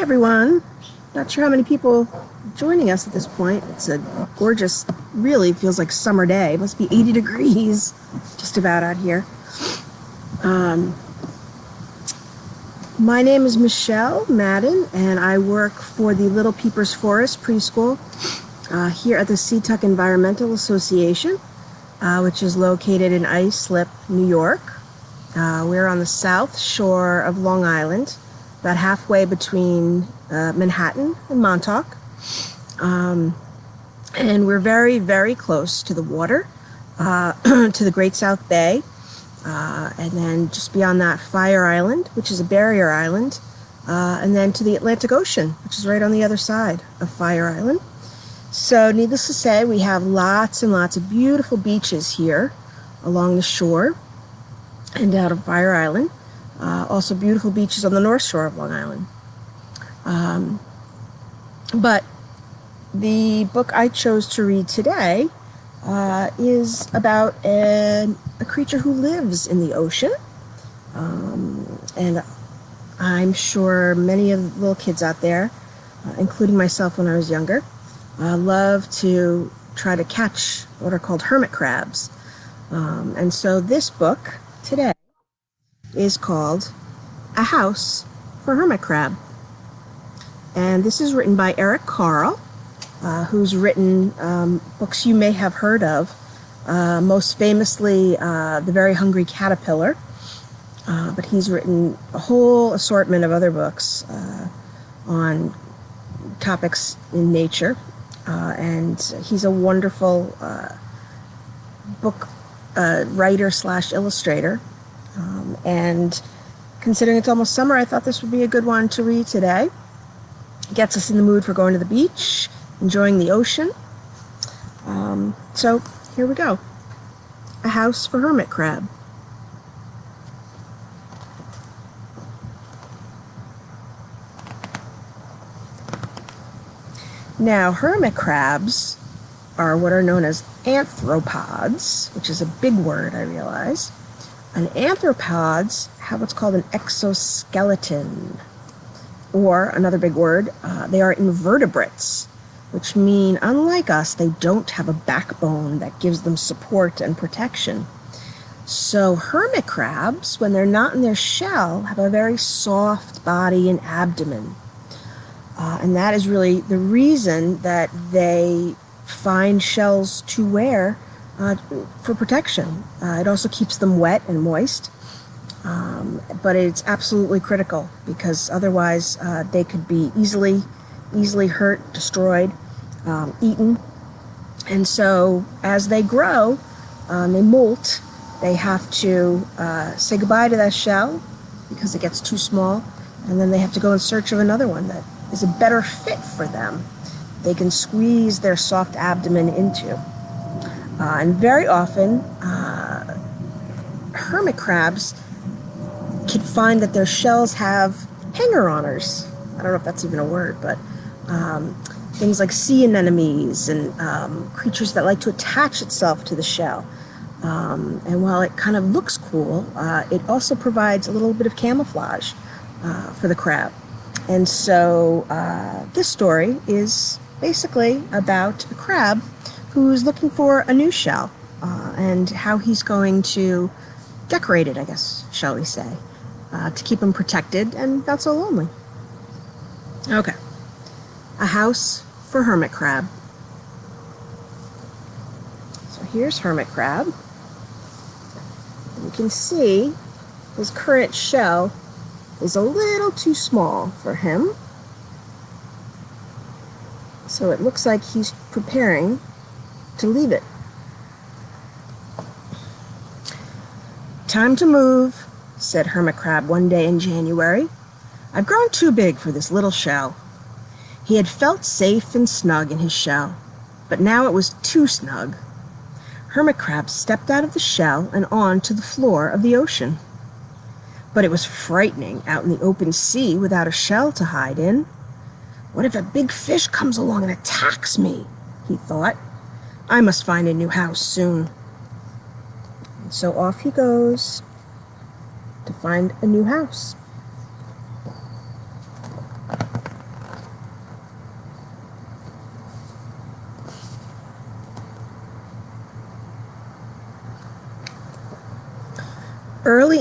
Everyone. Not sure how many people joining us at this point. It's a gorgeous, really feels like summer day. It must be 80 degrees just about out here. My name is Michelle Madden, and I work for the Little Peepers Forest preschool here at the Seatuck Environmental Association, which is located in Islip, New York. We're on the south shore of Long Island, about halfway between Manhattan and Montauk. And we're very, very close to the water, to the Great South Bay, and then just beyond that, Fire Island, which is a barrier island, and then to the Atlantic Ocean, which is right on the other side of Fire Island. So needless to say, we have lots and lots of beautiful beaches here along the shore and out of Fire Island. Also beautiful beaches on the north shore of Long Island. But the book I chose to read today is about a creature who lives in the ocean. And I'm sure many of the little kids out there, including myself when I was younger, love to try to catch what are called hermit crabs. And so this book today is called A House for Hermit Crab. And this is written by Eric Carle, who's written books you may have heard of, most famously The Very Hungry Caterpillar, but he's written a whole assortment of other books on topics in nature, and he's a wonderful book writer / illustrator. And considering it's almost summer, I thought this would be a good one to read today. It gets us in the mood for going to the beach, enjoying the ocean. So here we go. A House for Hermit Crab. Now, hermit crabs are what are known as arthropods, which is a big word, I realize. And arthropods have what's called an exoskeleton, or another big word, they are invertebrates, which mean, unlike us, they don't have a backbone that gives them support and protection. So hermit crabs, when they're not in their shell, have a very soft body and abdomen. And that is really the reason that they find shells to wear for protection. It also keeps them wet and moist, but it's absolutely critical because otherwise they could be easily hurt, destroyed, eaten. And so as they grow, they molt, they have to say goodbye to that shell because it gets too small, and then they have to go in search of another one that is a better fit for them. They can squeeze their soft abdomen into. And very often, hermit crabs can find that their shells have hanger-oners. I don't know if that's even a word, but things like sea anemones and creatures that like to attach itself to the shell. And while it kind of looks cool, it also provides a little bit of camouflage for the crab. And so this story is basically about a crab who's looking for a new shell and how he's going to decorate it, I guess, shall we say, to keep him protected and not so lonely. Okay. A House for Hermit Crab. So here's Hermit Crab. You can see his current shell is a little too small for him. So it looks like he's preparing to leave it. "Time to move," said Hermit Crab one day in January. "I've grown too big for this little shell." He had felt safe and snug in his shell, but now it was too snug. Hermit Crab stepped out of the shell and on to the floor of the ocean. But it was frightening out in the open sea without a shell to hide in. "What if a big fish comes along and attacks me?" he thought. "I must find a new house soon." And so off he goes to find a new house.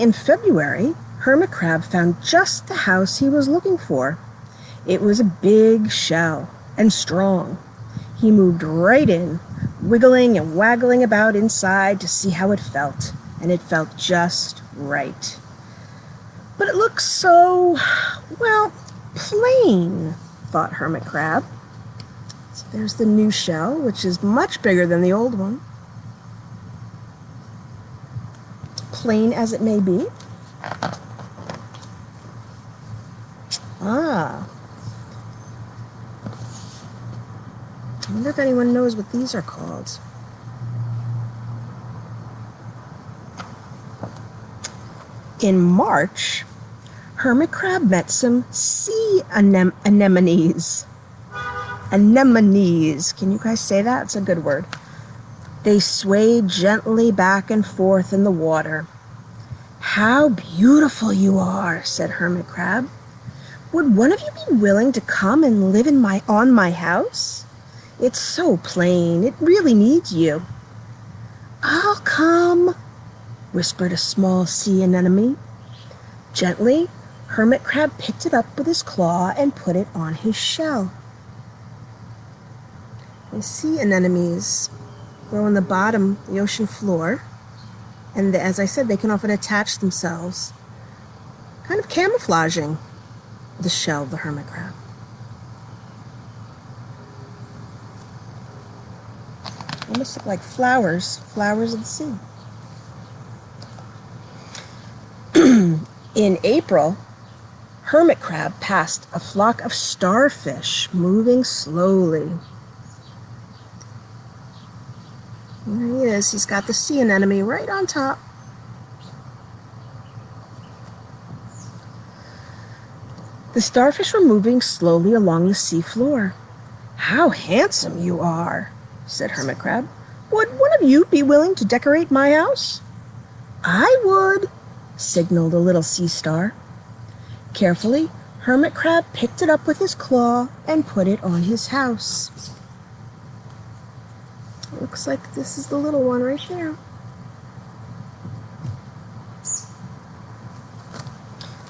in February, Hermit Crab found just the house he was looking for. It was a big shell and strong. He moved right in, wiggling and waggling about inside to see how it felt, and it felt just right. But it looks so, well, plain, thought Hermit Crab. So there's the new shell, which is much bigger than the old one. Plain as it may be. Ah. I wonder if anyone knows what these are called. In March, Hermit Crab met some sea anemones. Anemones. Can you guys say that? It's a good word. They swayed gently back and forth in the water. "How beautiful you are," said Hermit Crab. "Would one of you be willing to come and live on my house? It's so plain. It really needs you." "I'll come," whispered a small sea anemone. Gently, Hermit Crab picked it up with his claw and put it on his shell. The sea anemones grow on the bottom, the ocean floor, and as I said, they can often attach themselves, kind of camouflaging the shell of the hermit crab. Almost look like flowers of the sea. In April, Hermit Crab passed a flock of starfish moving slowly. There he is. He's got the sea anemone right on top. The starfish were moving slowly along the sea floor. "How handsome you are," said Hermit Crab. "Would one of you be willing to decorate my house?" "I would," signaled a little sea star. Carefully, Hermit Crab picked it up with his claw and put it on his house. Looks like this is the little one right there.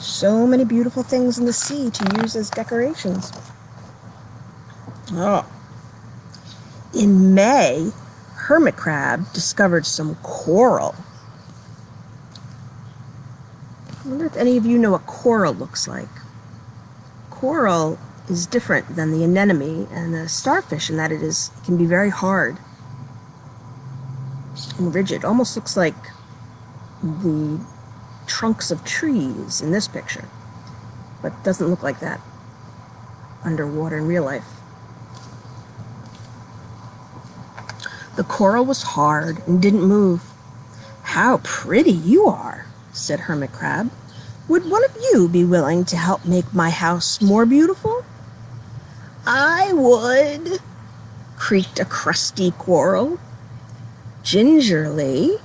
So many beautiful things in the sea to use as decorations. Oh. In May, Hermit Crab discovered some coral. I wonder if any of you know what coral looks like. Coral is different than the anemone and the starfish in that it can be very hard and rigid. Almost looks like the trunks of trees in this picture, but doesn't look like that underwater in real life. The coral was hard and didn't move. "How pretty you are," said Hermit Crab. "Would one of you be willing to help make my house more beautiful?" "I would," creaked a crusty coral. Gingerly,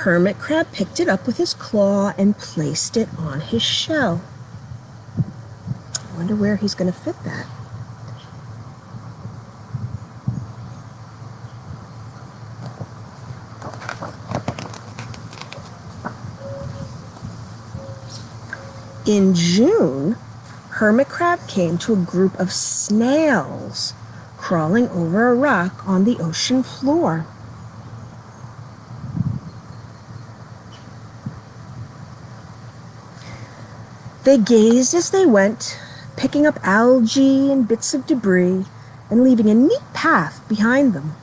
Hermit Crab picked it up with his claw and placed it on his shell. I wonder where he's going to fit that. In June, Hermit Crab came to a group of snails crawling over a rock on the ocean floor. They gazed as they went, picking up algae and bits of debris and leaving a neat path behind them.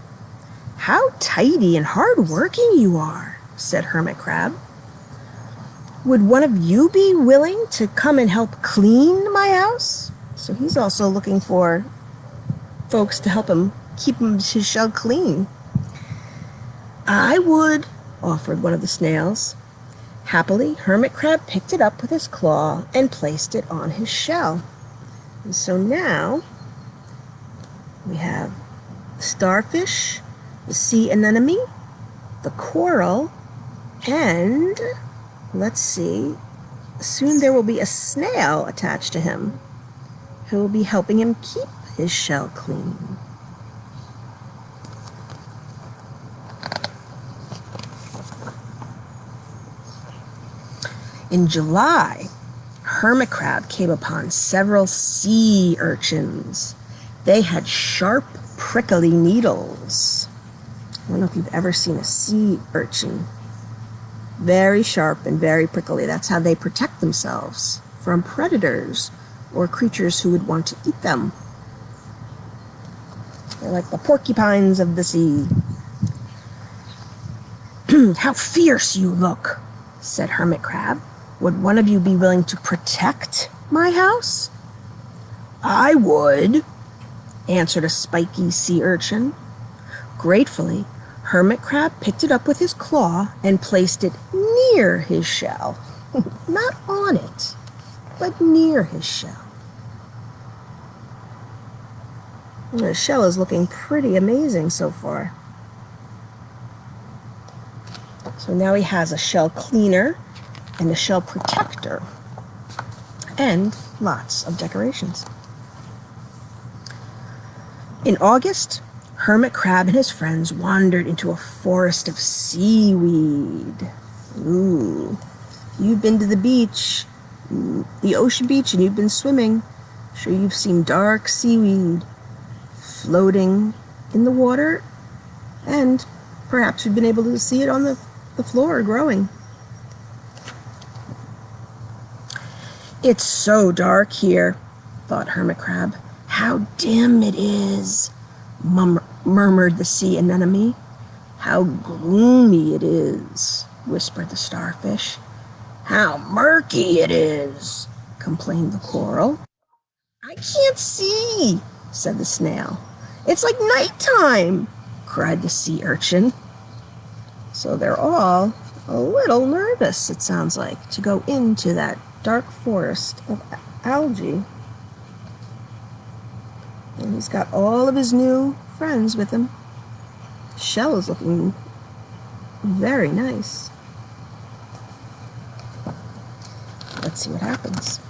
"How tidy and hard-working you are," said Hermit Crab. "Would one of you be willing to come and help clean my house?" So he's also looking for folks to help him keep his shell clean. "I would," offered one of the snails. Happily, Hermit Crab picked it up with his claw and placed it on his shell. And so now we have the starfish, the sea anemone, the coral, and let's see, soon there will be a snail attached to him who will be helping him keep his shell clean. In July, Hermit Crab came upon several sea urchins. They had sharp, prickly needles. I don't know if you've ever seen a sea urchin. Very sharp and very prickly. That's how they protect themselves from predators or creatures who would want to eat them. They're like the porcupines of the sea. How fierce you look, said Hermit Crab. Would one of you be willing to protect my house? I would, answered a spiky sea urchin. Gratefully, Hermit Crab picked it up with his claw and placed it near his shell. Not on it, but near his shell. The shell is looking pretty amazing so far. So now he has a shell cleaner and a shell protector and lots of decorations. In August, Hermit Crab and his friends wandered into a forest of seaweed. Ooh, you've been to the beach, the ocean beach, and you've been swimming. I'm sure you've seen dark seaweed floating in the water, and perhaps you've been able to see it on the floor growing. It's so dark here, thought Hermit Crab. How dim it is, murmured the sea anemone. How gloomy it is, whispered the starfish. How murky it is, complained the coral. I can't see, said the snail. It's like nighttime, cried the sea urchin. So they're all a little nervous, it sounds like, to go into that dark forest of algae. And he's got all of his new friends with him. The shell is looking very nice. Let's see what happens.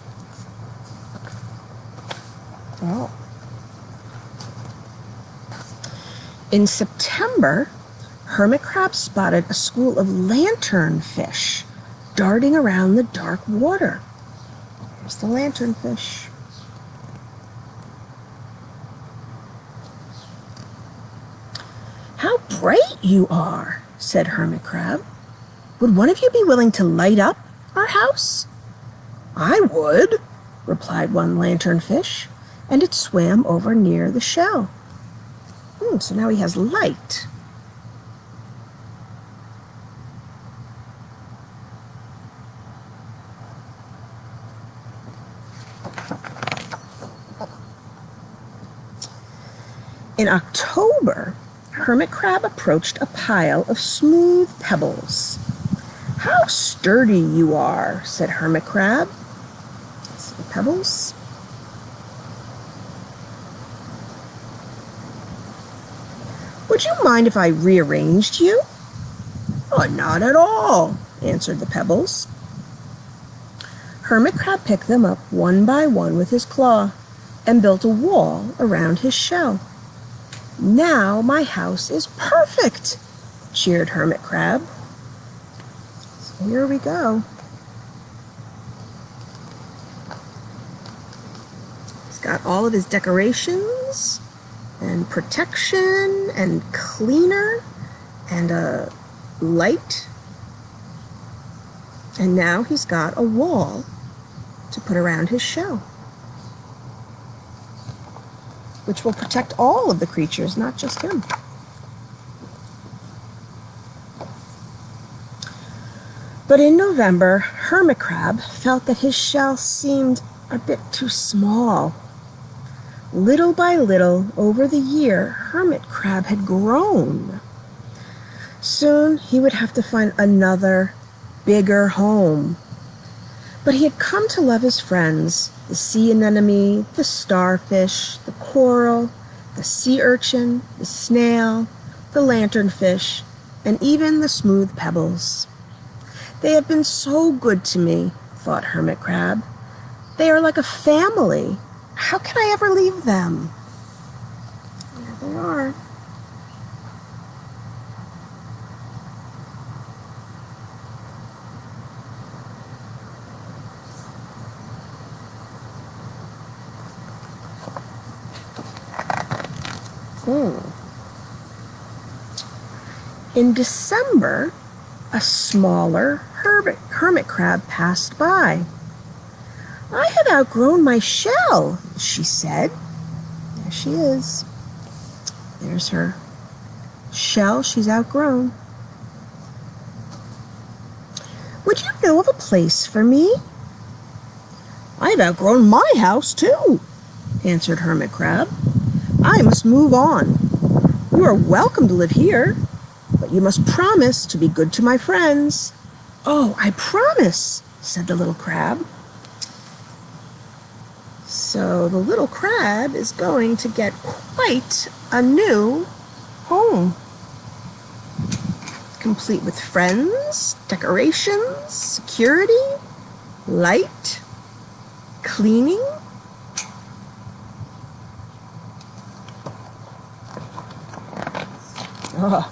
Oh. In September, Hermit Crab spotted a school of lanternfish darting around the dark water. There's the lanternfish. How bright you are, said Hermit Crab. Would one of you be willing to light up our house? I would, replied one lanternfish, and it swam over near the shell. So now he has light. In October, Hermit Crab approached a pile of smooth pebbles. How sturdy you are, said Hermit Crab. See the pebbles? Would you mind if I rearranged you? Oh, not at all, answered the pebbles. Hermit Crab picked them up one by one with his claw and built a wall around his shell. Now my house is perfect, cheered Hermit Crab. So here we go. He's got all of his decorations and protection and cleaner and a light. And now he's got a wall to put around his shell, which will protect all of the creatures, not just him. But in November, Hermit Crab felt that his shell seemed a bit too small. Little by little, over the year, Hermit Crab had grown. Soon he would have to find another, bigger home. But he had come to love his friends, the sea anemone, the starfish, the coral, the sea urchin, the snail, the lanternfish, and even the smooth pebbles. They have been so good to me, thought Hermit Crab. They are like a family. How can I ever leave them? There they are. In December, a smaller hermit crab passed by. "I have outgrown my shell," she said. There she is. There's her shell she's outgrown. "Would you know of a place for me?" "I've outgrown my house too," answered Hermit Crab. "I must move on. You are welcome to live here, but you must promise to be good to my friends." "Oh, I promise," said the little crab. So the little crab is going to get quite a new home, complete with friends, decorations, security, light, cleaning. Oh.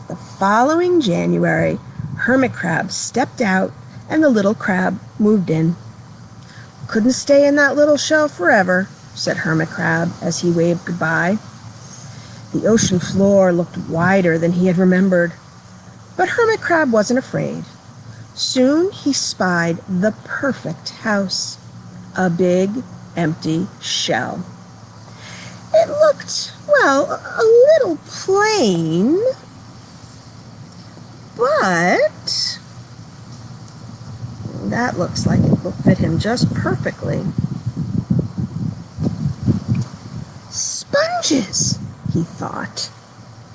The following January, Hermit Crab stepped out and the little crab moved in. "Couldn't stay in that little shell forever," said Hermit Crab as he waved goodbye. The ocean floor looked wider than he had remembered, but Hermit Crab wasn't afraid. Soon he spied the perfect house, a big, empty shell. It looked, well, a little plain, but that looks like it will fit him just perfectly. "Sponges," he thought.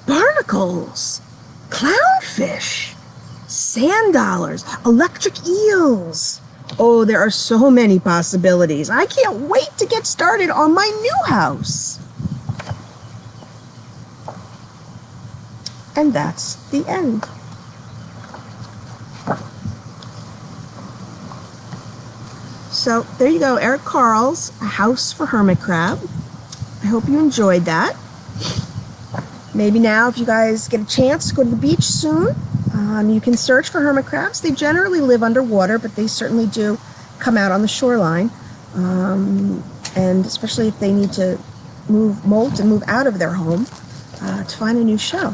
"Barnacles, clownfish, sand dollars, electric eels. Oh, there are so many possibilities. I can't wait to get started on my new house." And that's the end. So there you go, Eric Carle's A House for Hermit Crab. I hope you enjoyed that. Maybe now, if you guys get a chance to go to the beach soon, you can search for hermit crabs. They generally live underwater, but they certainly do come out on the shoreline. And especially if they need to molt and move out of their home to find a new shell.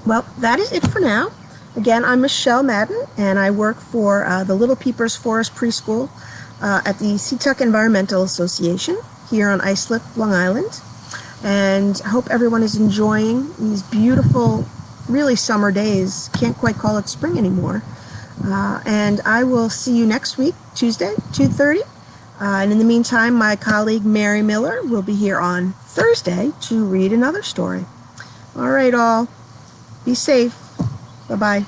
Well, that is it for now. Again, I'm Michelle Madden, and I work for the Little Peepers Forest Preschool at the Seatuck Environmental Association here on Islip, Long Island. And I hope everyone is enjoying these beautiful, really summer days. Can't quite call it spring anymore. And I will see you next week, Tuesday, 2:30. And in the meantime, my colleague Mary Miller will be here on Thursday to read another story. All right, all. Be safe. Bye-bye.